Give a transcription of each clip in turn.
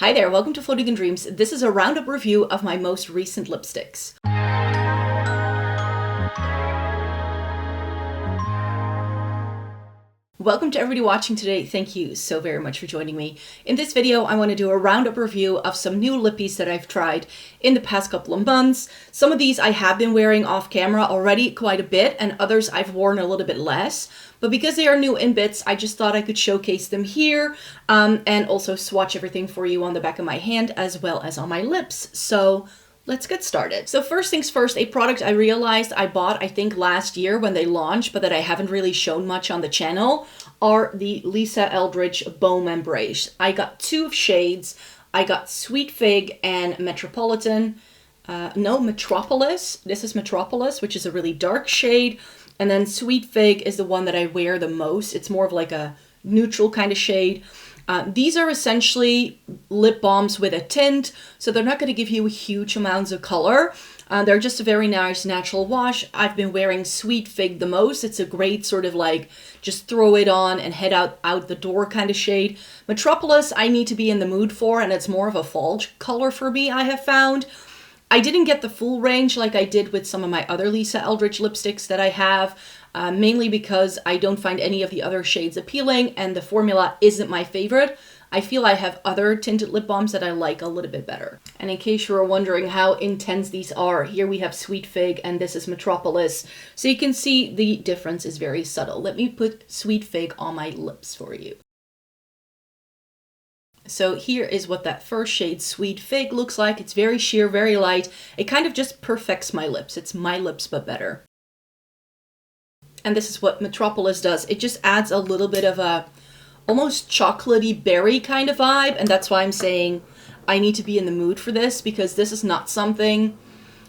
Hi there, welcome to Floating in Dreams. This is a roundup review of my most recent lipsticks. Welcome to everybody watching today. Thank you so very much for joining me. In this video, I want to do a roundup review of some new lippies that I've tried in the past couple of months. Some of these I have been wearing off camera already quite a bit, and others I've worn a little bit less. But because they are new in bits, I just thought I could showcase them here and also swatch everything for you on the back of my hand as well as on my lips. So let's get started. So first things first, a product I realized I bought, I think last year when they launched, but that I haven't really shown much on the channel, are the Eldridge Baume and Greige. I got two shades. I got Sweet Fig and Metropolis. This is Metropolis, which is a really dark shade. And then Sweet Fig is the one that I wear the most. It's more of like a neutral kind of shade. These are essentially lip balms with a tint, so they're not going to give you huge amounts of color. They're just a very nice natural wash. I've been wearing Sweet Fig the most. It's a great sort of like just throw it on and head out the door kind of shade. Metropolis I need to be in the mood for, and it's more of a fall color for me, I have found. I didn't get the full range like I did with some of my other Eldridge lipsticks that I have, mainly because I don't find any of the other shades appealing and the formula isn't my favorite. I feel I have other tinted lip balms that I like a little bit better. And in case you were wondering how intense these are, here we have Sweet Fig and this is Metropolis. So you can see the difference is very subtle. Let me put Sweet Fig on my lips for you. So here is what that first shade, Sweet Fig, looks like. It's very sheer, very light. It kind of just perfects my lips. It's my lips, but better. And this is what Metropolis does. It just adds a little bit of a almost chocolatey berry kind of vibe. And that's why I'm saying I need to be in the mood for this, because this is not something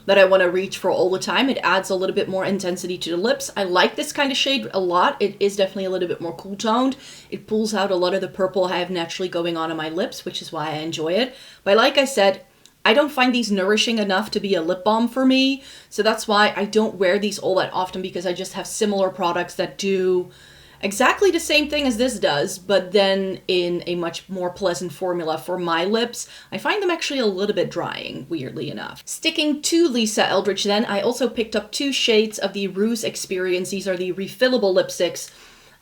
that I want to reach for all the time. It adds a little bit more intensity to the lips. I like this kind of shade a lot. It is definitely a little bit more cool toned. It pulls out a lot of the purple I have naturally going on my lips, which is why I enjoy it. But like I said, I don't find these nourishing enough to be a lip balm for me. So that's why I don't wear these all that often, because I just have similar products that do exactly the same thing as this does, but then in a much more pleasant formula for my lips. I find them actually a little bit drying, weirdly enough. Sticking to Eldridge then, I also picked up two shades of the Rouge Experience. These are the refillable lipsticks.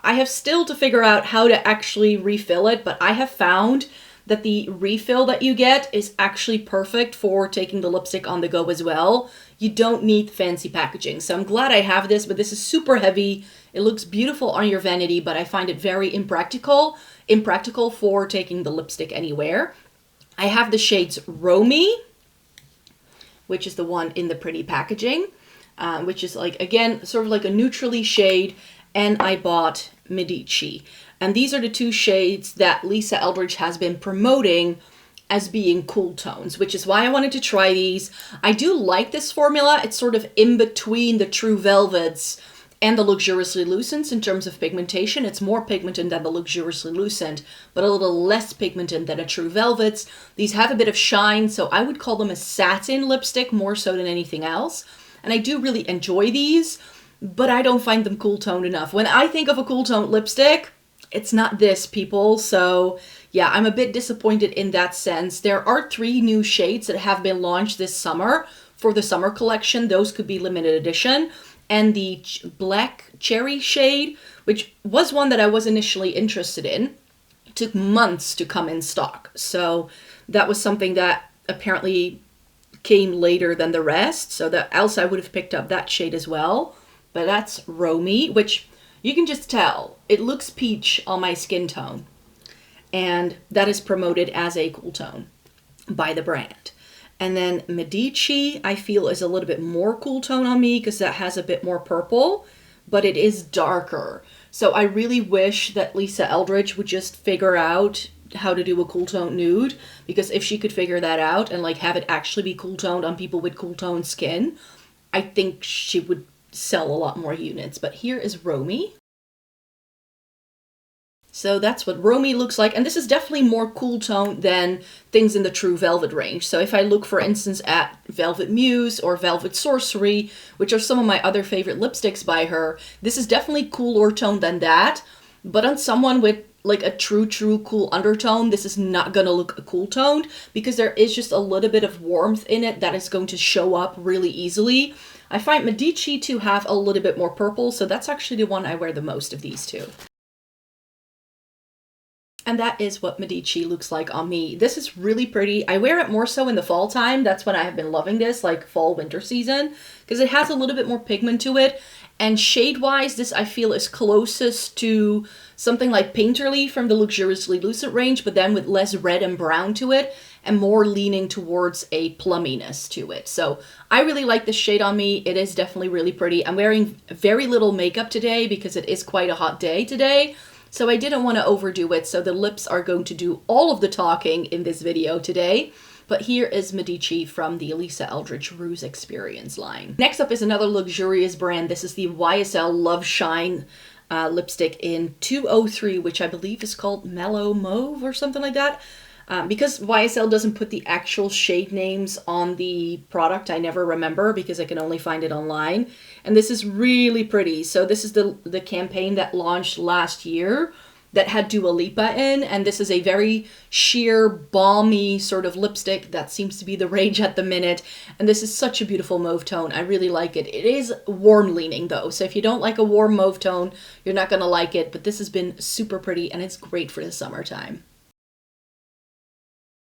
I have still to figure out how to actually refill it, but I have found that the refill that you get is actually perfect for taking the lipstick on the go as well. You don't need fancy packaging. So I'm glad I have this, but this is super heavy. It looks beautiful on your vanity, but I find it very impractical for taking the lipstick anywhere. I have the shades Romy, which is the one in the pretty packaging, which is like, again, sort of like a neutrally shade. And I bought Medici. And these are the two shades that Eldridge has been promoting as being cool tones, which is why I wanted to try these. I do like this formula. It's sort of in between the True Velvets and the Luxuriously Lucent in terms of pigmentation. It's more pigmented than the Luxuriously Lucent, but a little less pigmented than a True Velvets. These have a bit of shine, so I would call them a satin lipstick more so than anything else. And I do really enjoy these, but I don't find them cool toned enough. When I think of a cool toned lipstick, it's not this, people. So yeah, I'm a bit disappointed in that sense. There are 3 new shades that have been launched this summer for the summer collection. Those could be limited edition. And the black cherry shade, which was one that I was initially interested in, took months to come in stock. So that was something that apparently came later than the rest. So that else I would have picked up that shade as well. But that's Romy, which you can just tell. It looks peach on my skin tone. And that is promoted as a cool tone by the brand. And then Medici, I feel, is a little bit more cool tone on me because that has a bit more purple, but it is darker. So I really wish that Eldridge would just figure out how to do a cool tone nude, because if she could figure that out and like have it actually be cool toned on people with cool toned skin, I think she would sell a lot more units. But here is Romy. So that's what Romy looks like. And this is definitely more cool tone than things in the True Velvet range. So if I look, for instance, at Velvet Muse or Velvet Sorcery, which are some of my other favorite lipsticks by her, this is definitely cooler tone than that. But on someone with like a true cool undertone, this is not gonna look cool toned because there is just a little bit of warmth in it that is going to show up really easily. I find Medici to have a little bit more purple, so that's actually the one I wear the most of these two. And that is what Medici looks like on me. This is really pretty. I wear it more so in the fall time. That's when I have been loving this, like fall, winter season, because it has a little bit more pigment to it. And shade-wise, this I feel is closest to something like Painterly from the Luxuriously Lucid range, but then with less red and brown to it, and more leaning towards a plumminess to it. So I really like this shade on me. It is definitely really pretty. I'm wearing very little makeup today because it is quite a hot day today. So I didn't want to overdo it, so the lips are going to do all of the talking in this video today. But here is Medici from the Elisa Eldridge Rouge Experience line. Next up is another luxurious brand. This is the YSL Loveshine lipstick in 203, which I believe is called Mellow Mauve or something like that. Because YSL doesn't put the actual shade names on the product, I never remember because I can only find it online. And this is really pretty. So this is the campaign that launched last year that had Dua Lipa in, and this is a very sheer, balmy sort of lipstick that seems to be the rage at the minute. And this is such a beautiful mauve tone. I really like it. It is warm leaning though, so if you don't like a warm mauve tone, you're not gonna like it, but this has been super pretty and it's great for the summertime.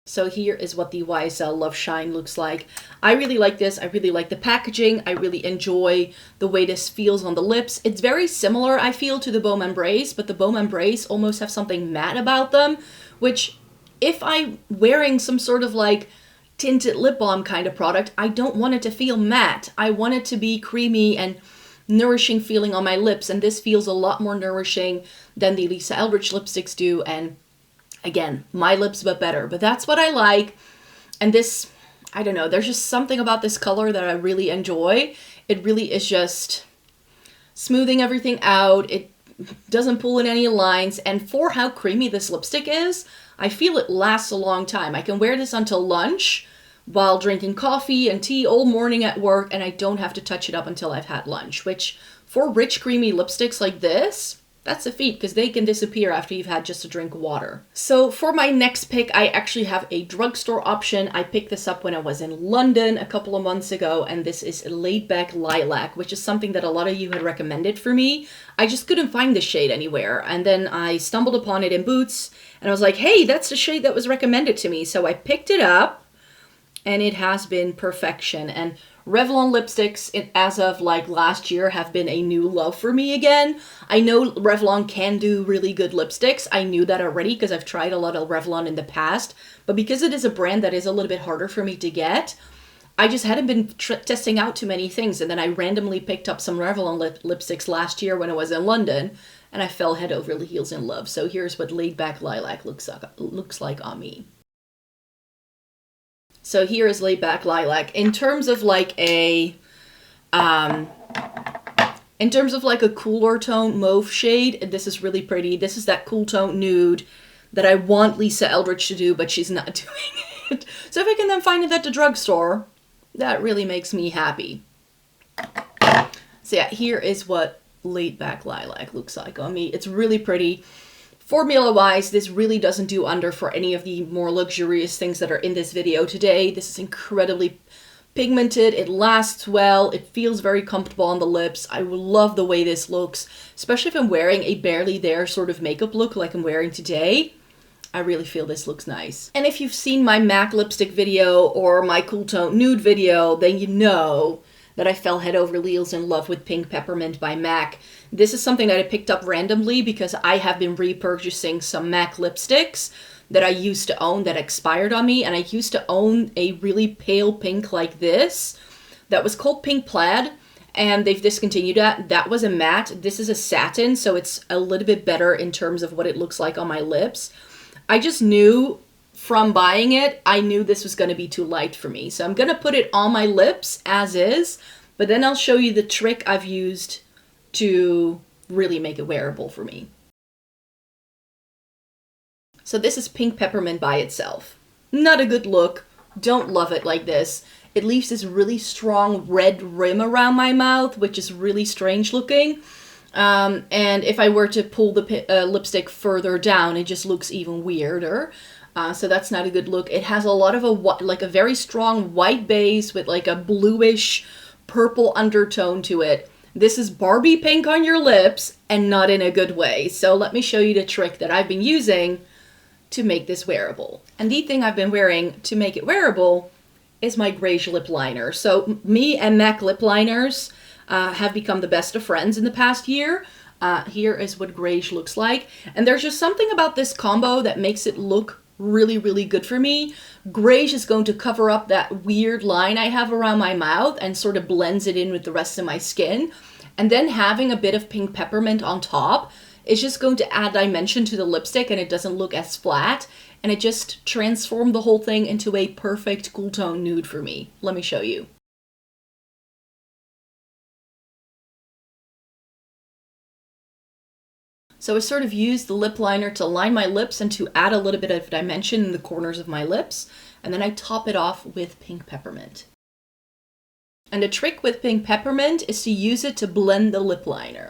So here is what the YSL Loveshine looks like. I really like this. I really like the packaging. I really enjoy the way this feels on the lips. It's very similar, I feel, to the Baume Embrace, but the Baume Embrace almost have something matte about them, which if I'm wearing some sort of like tinted lip balm kind of product, I don't want it to feel matte. I want it to be creamy and nourishing feeling on my lips, and this feels a lot more nourishing than the Elisa Eldridge lipsticks do, and again, my lips but better, but that's what I like. And this, I don't know, there's just something about this color that I really enjoy. It really is just smoothing everything out. It doesn't pull in any lines, and for how creamy this lipstick is, I feel it lasts a long time. I can wear this until lunch while drinking coffee and tea all morning at work, and I don't have to touch it up until I've had lunch, which for rich creamy lipsticks like this, that's a feat because they can disappear after you've had just a drink of water. So for my next pick, I actually have a drugstore option. I picked this up when I was in London a couple of months ago, and this is Laidback Lilac, which is something that a lot of you had recommended for me. I just couldn't find this shade anywhere, and then I stumbled upon it in Boots, and I was like, hey, that's the shade that was recommended to me. So I picked it up, and it has been perfection. And Revlon lipsticks, as of like last year, have been a new love for me again. I know Revlon can do really good lipsticks. I knew that already because I've tried a lot of Revlon in the past. But because it is a brand that is a little bit harder for me to get, I just hadn't been testing out too many things. And then I randomly picked up some Revlon lipsticks last year when I was in London, and I fell head over heels in love. So here's what Laidback Lilac looks like on me. So here is Laidback Lilac. In terms of like a cooler tone mauve shade, this is really pretty. This is that cool tone nude that I want Lisa Eldridge to do, but she's not doing it. So if I can then find it at the drugstore, that really makes me happy. So yeah, here is what Laidback Lilac looks like on me. It's really pretty. Formula-wise, this really doesn't do under for any of the more luxurious things that are in this video today. This is incredibly pigmented. It lasts well. It feels very comfortable on the lips. I love the way this looks, especially if I'm wearing a barely there sort of makeup look like I'm wearing today. I really feel this looks nice. And if you've seen my MAC lipstick video or my Cool Tone Nude video, then you know that I fell head over heels in love with Pink Peppermint by MAC. This is something that I picked up randomly because I have been repurchasing some MAC lipsticks that I used to own that expired on me, and I used to own a really pale pink like this that was called Pink Plaid, and they've discontinued that. That was a matte. This is a satin, so it's a little bit better in terms of what it looks like on my lips. I just knew from buying it, I knew this was going to be too light for me. So I'm going to put it on my lips as is, but then I'll show you the trick I've used to really make it wearable for me. So this is Pink Peppermint by itself. Not a good look. Don't love it like this. It leaves this really strong red rim around my mouth, which is really strange looking. And if I were to pull the lipstick further down, it just looks even weirder. So that's not a good look. It has a lot of a very strong white base with like a bluish purple undertone to it. This is Barbie pink on your lips and not in a good way. So let me show you the trick that I've been using to make this wearable. And the thing I've been wearing to make it wearable is my Greige lip liner. So me and MAC lip liners have become the best of friends in the past year. Here is what Greige looks like. And there's just something about this combo that makes it look really, really good for me. Greige is going to cover up that weird line I have around my mouth and sort of blends it in with the rest of my skin. And then having a bit of pink peppermint on top is just going to add dimension to the lipstick, and it doesn't look as flat. And it just transformed the whole thing into a perfect cool tone nude for me. Let me show you. So I sort of used the lip liner to line my lips and to add a little bit of dimension in the corners of my lips. And then I top it off with pink peppermint. And the trick with pink peppermint is to use it to blend the lip liner.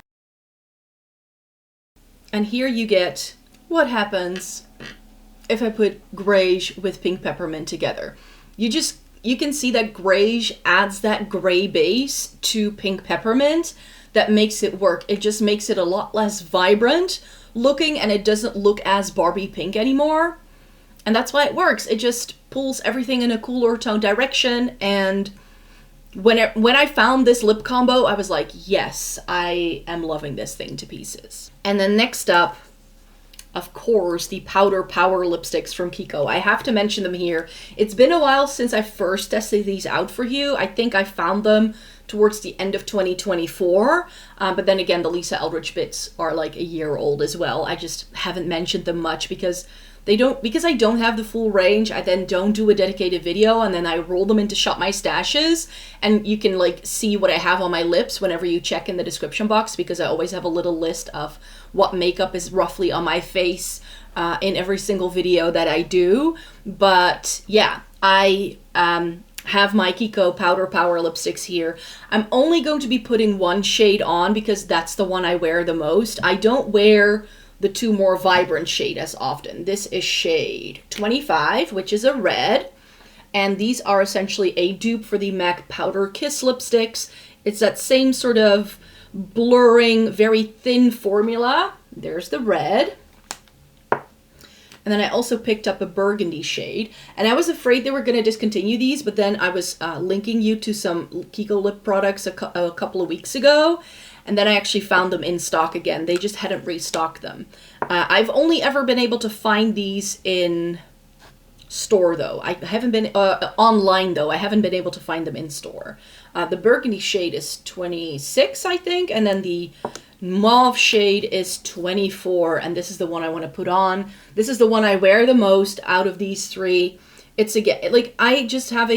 And here you get what happens if I put Greige with pink peppermint together. You can see that Greige adds that gray base to pink peppermint that makes it work. It just makes it a lot less vibrant looking, and it doesn't look as Barbie pink anymore. And that's why it works. It just pulls everything in a cooler tone direction. And when I found this lip combo, I was like, yes, I am loving this thing to pieces. And then next up, of course, the Powder Power lipsticks from Kiko. I have to mention them here. It's been a while since I first tested these out for you. I think I found them towards the end of 2024. But then again, the Lisa Eldridge bits are like a year old as well. I just haven't mentioned them much because I don't have the full range. I then don't do a dedicated video, and then I roll them into Shop My Stashes, and you can like see what I have on my lips whenever you check in the description box, because I always have a little list of what makeup is roughly on my face in every single video that I do. But yeah, I have my Kiko Powder Power lipsticks here. I'm only going to be putting one shade on because that's the one I wear the most. I don't wear the two more vibrant shade as often. This is shade 25, which is a red, and these are essentially a dupe for the MAC Powder Kiss lipsticks. It's that same sort of blurring, very thin formula. There's the red. And then I also picked up a burgundy shade, and I was afraid they were going to discontinue these, but then I was linking you to some Kiko lip products a couple of weeks ago, and then I actually found them in stock again. They just hadn't restocked them. I've only ever been able to find these in store though. I haven't been online though. I haven't been able to find them in store. The burgundy shade is 26, I think, and then the mauve shade is 24, and this is the one I want to put on. This is the one I wear the most out of these three. It's again, like, I just have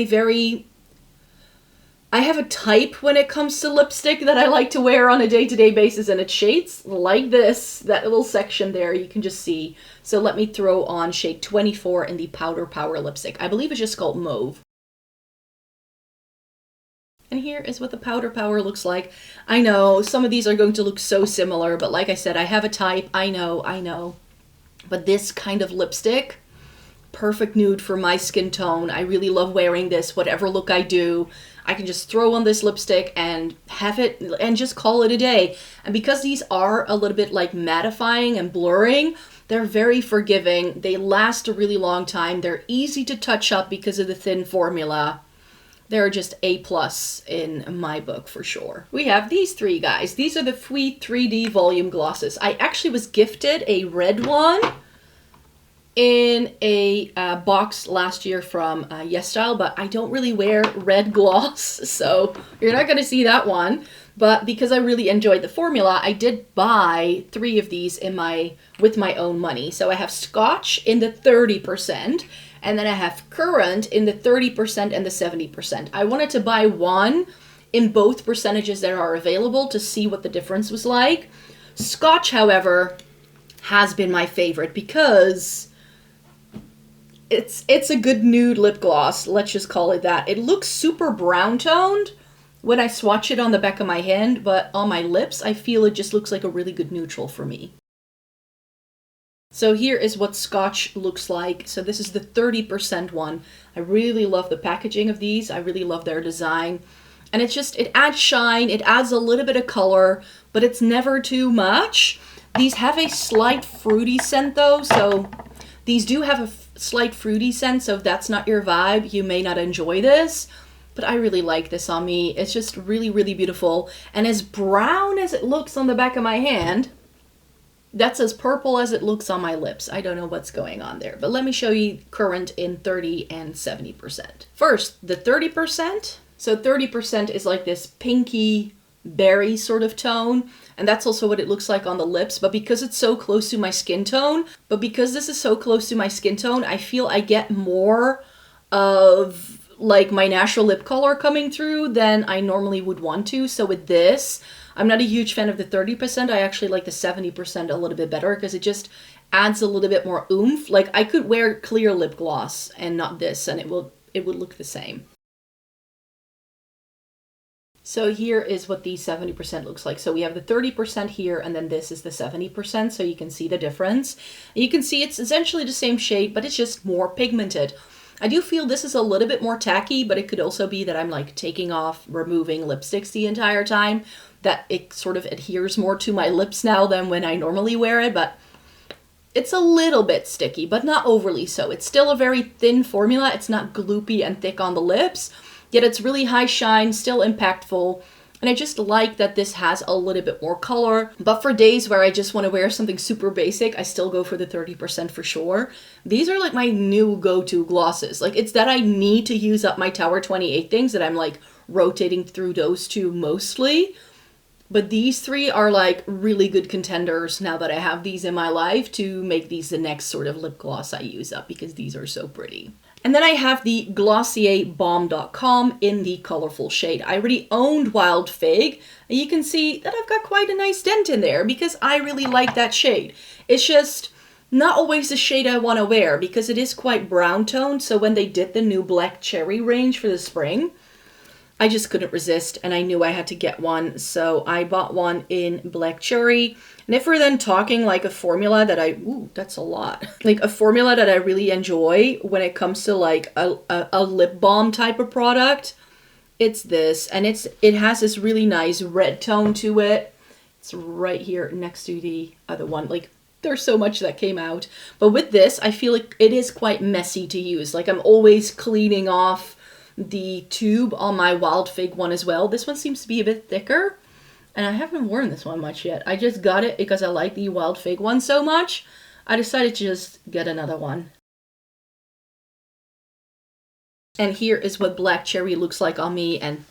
I have a type when it comes to lipstick that I like to wear on a day-to-day basis, and it's shades like this, that little section there, you can just see. So let me throw on shade 24 in the Powder Power lipstick. I believe it's just called Mauve. And here is what the Powder Power looks like. I know, some of these are going to look so similar, but like I said, I have a type. I know. But this kind of lipstick, perfect nude for my skin tone. I really love wearing this, whatever look I do. I can just throw on this lipstick and have it and just call it a day. And because these are a little bit like mattifying and blurring, they're very forgiving. They last a really long time. They're easy to touch up because of the thin formula. They're just A+ in my book for sure. We have these three guys. These are the Fwee 3D volume glosses. I actually was gifted a red one in a box last year from YESSTYLE, but I don't really wear red gloss, so you're not going to see that one. But because I really enjoyed the formula, I did buy 3 of these with my own money. So I have Scotch in the 30%, and then I have Currant in the 30% and the 70%. I wanted to buy one in both percentages that are available to see what the difference was like. Scotch, however, has been my favorite because it's a good nude lip gloss, let's just call it that. It looks super brown toned, when I swatch it on the back of my hand, but on my lips, I feel it just looks like a really good neutral for me. So here is what Scotch looks like. So this is the 30% one. I really love the packaging of these. I really love their design. And it's just, it adds shine, it adds a little bit of color, but it's never too much. These have a slight fruity scent though, so these do have a slight fruity scent, so if that's not your vibe, you may not enjoy this. But I really like this on me. It's just really, really beautiful. And as brown as it looks on the back of my hand, that's as purple as it looks on my lips. I don't know what's going on there, but let me show you current in 30 and 70%. First, the 30%. So 30% is like this pinky berry sort of tone, and that's also what it looks like on the lips, but because it's so close to my skin tone, I feel I get more of like my natural lip color coming through than I normally would want to. So with this, I'm not a huge fan of the 30%. I actually like the 70% a little bit better because it just adds a little bit more oomph. Like I could wear clear lip gloss and not this, and it would look the same. So here is what the 70% looks like. So we have the 30% here, and then this is the 70%, so you can see the difference. You can see it's essentially the same shade, but it's just more pigmented. I do feel this is a little bit more tacky, but it could also be that I'm like taking off, removing lipsticks the entire time, that it sort of adheres more to my lips now than when I normally wear it, but it's a little bit sticky, but not overly so. It's still a very thin formula. It's not gloopy and thick on the lips, yet it's really high shine, still impactful. And I just like that this has a little bit more color. But for days where I just want to wear something super basic, I still go for the 30% for sure. These are like my new go-to glosses. Like it's that I need to use up my Tower 28 things that I'm like rotating through those two mostly. But these three are like really good contenders now that I have these in my life to make these the next sort of lip gloss I use up because these are so pretty. And then I have the Glossier Balm.com in the colorful shade. I already owned Wild Fig, and you can see that I've got quite a nice dent in there because I really like that shade. It's just not always the shade I want to wear because it is quite brown toned. So when they did the new Black Cherry range for the spring, I just couldn't resist and I knew I had to get one. So I bought one in Black Cherry. And if we're then talking like a formula that ooh, that's a lot. Like a formula that I really enjoy when it comes to like a lip balm type of product, it's this. And it has this really nice red tone to it. It's right here next to the other one. Like there's so much that came out. But with this, I feel like it is quite messy to use. Like I'm always cleaning off the tube on my Wild Fig one as well. This one seems to be a bit thicker, and I haven't worn this one much yet. I just got it because I like the Wild Fig one so much. I decided to just get another one. And here is what Black Cherry looks like on me, and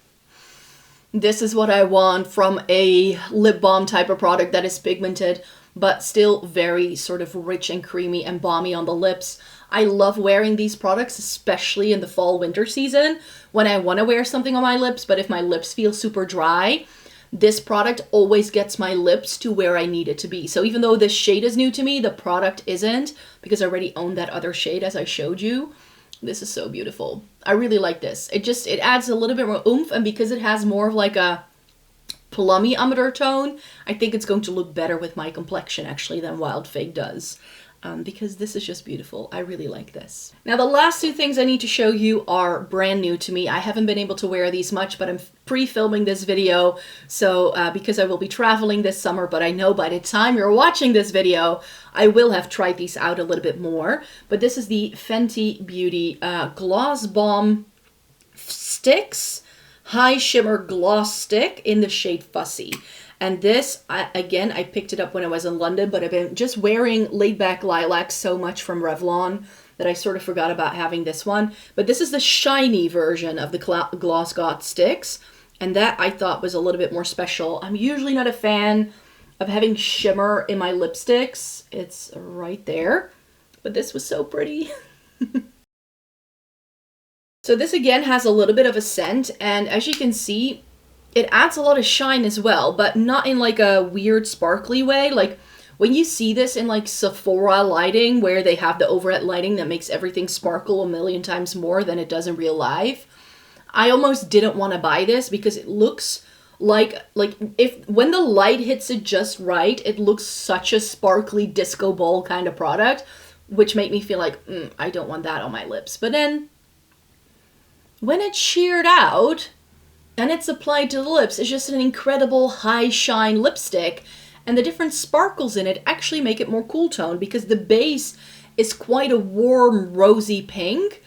this is what I want from a lip balm type of product that is pigmented, but still very sort of rich and creamy and balmy on the lips. I love wearing these products, especially in the fall winter season when I want to wear something on my lips, but if my lips feel super dry, this product always gets my lips to where I need it to be. So even though this shade is new to me, the product isn't because I already own that other shade as I showed you. This is so beautiful. I really like this. It adds a little bit more oomph, and because it has more of like a plummy undertone, I think it's going to look better with my complexion actually than Wild Fig does. Because this is just beautiful. I really like this. Now the last two things I need to show you are brand new to me. I haven't been able to wear these much, but I'm pre-filming this video. So because I will be traveling this summer, but I know by the time you're watching this video, I will have tried these out a little bit more. But this is the Fenty Beauty Gloss Balm Sticks High Shimmer Gloss Stick in the shade Fussy. And this, again, I picked it up when I was in London, but I've been just wearing Laidback Lilac so much from Revlon that I sort of forgot about having this one. But this is the shiny version of the Gloss God sticks, and that I thought was a little bit more special. I'm usually not a fan of having shimmer in my lipsticks. It's right there, but this was so pretty. So this again has a little bit of a scent, and as you can see, it adds a lot of shine as well, but not in like a weird sparkly way. Like when you see this in like Sephora lighting where they have the overhead lighting that makes everything sparkle a million times more than it does in real life, I almost didn't want to buy this because it looks like if when the light hits it just right, it looks such a sparkly disco ball kind of product, which made me feel like, I don't want that on my lips. But then when it's sheared out and it's applied to the lips, it's just an incredible high shine lipstick, and the different sparkles in it actually make it more cool tone because the base is quite a warm rosy pink,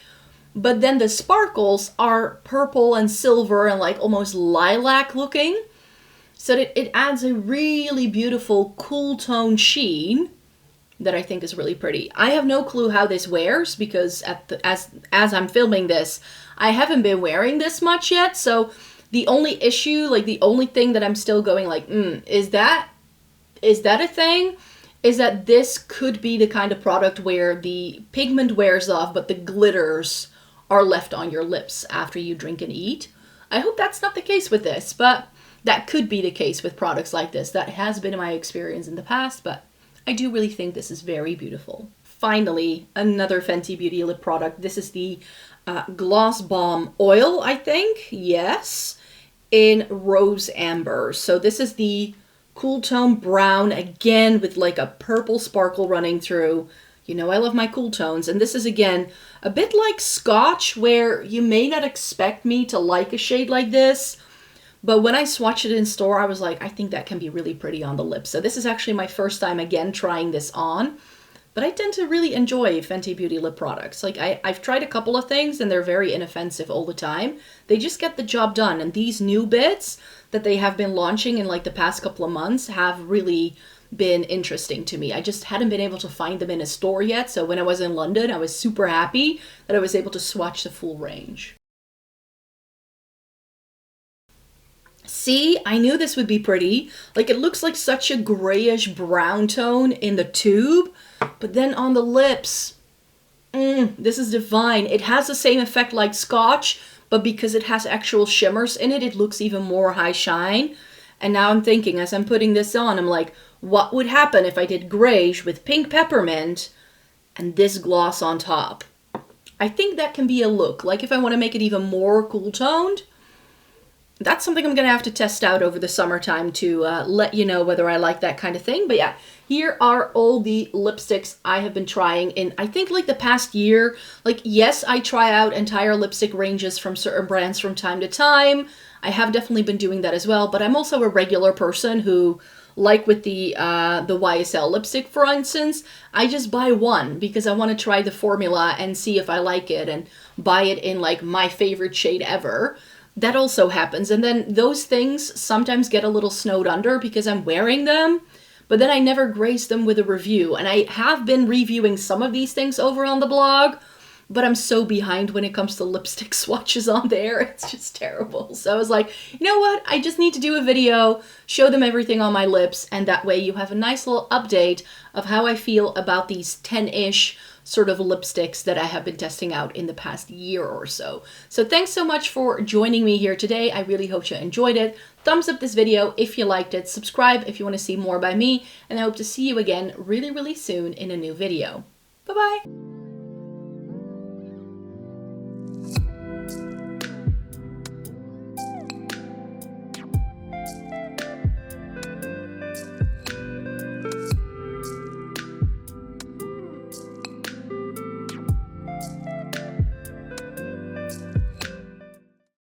but then the sparkles are purple and silver and like almost lilac looking. So it adds a really beautiful cool tone sheen that I think is really pretty. I have no clue how this wears because as I'm filming this, I haven't been wearing this much yet. So the only issue, like the only thing that I'm still going like, is that a thing? Is that this could be the kind of product where the pigment wears off, but the glitters are left on your lips after you drink and eat. I hope that's not the case with this, but that could be the case with products like this. That has been my experience in the past, but I do really think this is very beautiful. Finally, another Fenty Beauty lip product. This is the Gloss Balm Oil, I think. Yes, in Rose Amber. So this is the cool tone brown, again with like a purple sparkle running through. You know, I love my cool tones. And this is, again, a bit like Scotch, where you may not expect me to like a shade like this. But when I swatched it in store, I was like, I think that can be really pretty on the lips. So this is actually my first time, again, trying this on. But I tend to really enjoy Fenty Beauty lip products. Like, I've tried a couple of things, and they're very inoffensive all the time. They just get the job done. And these new bits that they have been launching in, like, the past couple of months have really been interesting to me. I just hadn't been able to find them in a store yet, so when I was in London, I was super happy that I was able to swatch the full range. See, I knew this would be pretty. Like, it looks like such a grayish brown tone in the tube, but then on the lips, this is divine. It has the same effect like Scotch, but because it has actual shimmers in it, it looks even more high shine. And now I'm thinking, as I'm putting this on, I'm like, what would happen if I did Greige with pink peppermint and this gloss on top? I think that can be a look. Like, if I want to make it even more cool toned, that's something I'm going to have to test out over the summertime to let you know whether I like that kind of thing. But yeah, here are all the lipsticks I have been trying in, I think, like the past year. Like, yes, I try out entire lipstick ranges from certain brands from time to time. I have definitely been doing that as well, but I'm also a regular person who, like with the YSL lipstick, for instance, I just buy one because I want to try the formula and see if I like it and buy it in like my favorite shade ever. That also happens. And then those things sometimes get a little snowed under because I'm wearing them, but then I never grace them with a review. And I have been reviewing some of these things over on the blog, but I'm so behind when it comes to lipstick swatches on there. It's just terrible. So I was like, you know what? I just need to do a video, show them everything on my lips, and that way you have a nice little update of how I feel about these 10-ish sort of lipsticks that I have been testing out in the past year or so. So thanks so much for joining me here today. I really hope you enjoyed it. Thumbs up this video if you liked it. Subscribe if you want to see more by me. And I hope to see you again really, really soon in a new video. Bye-bye.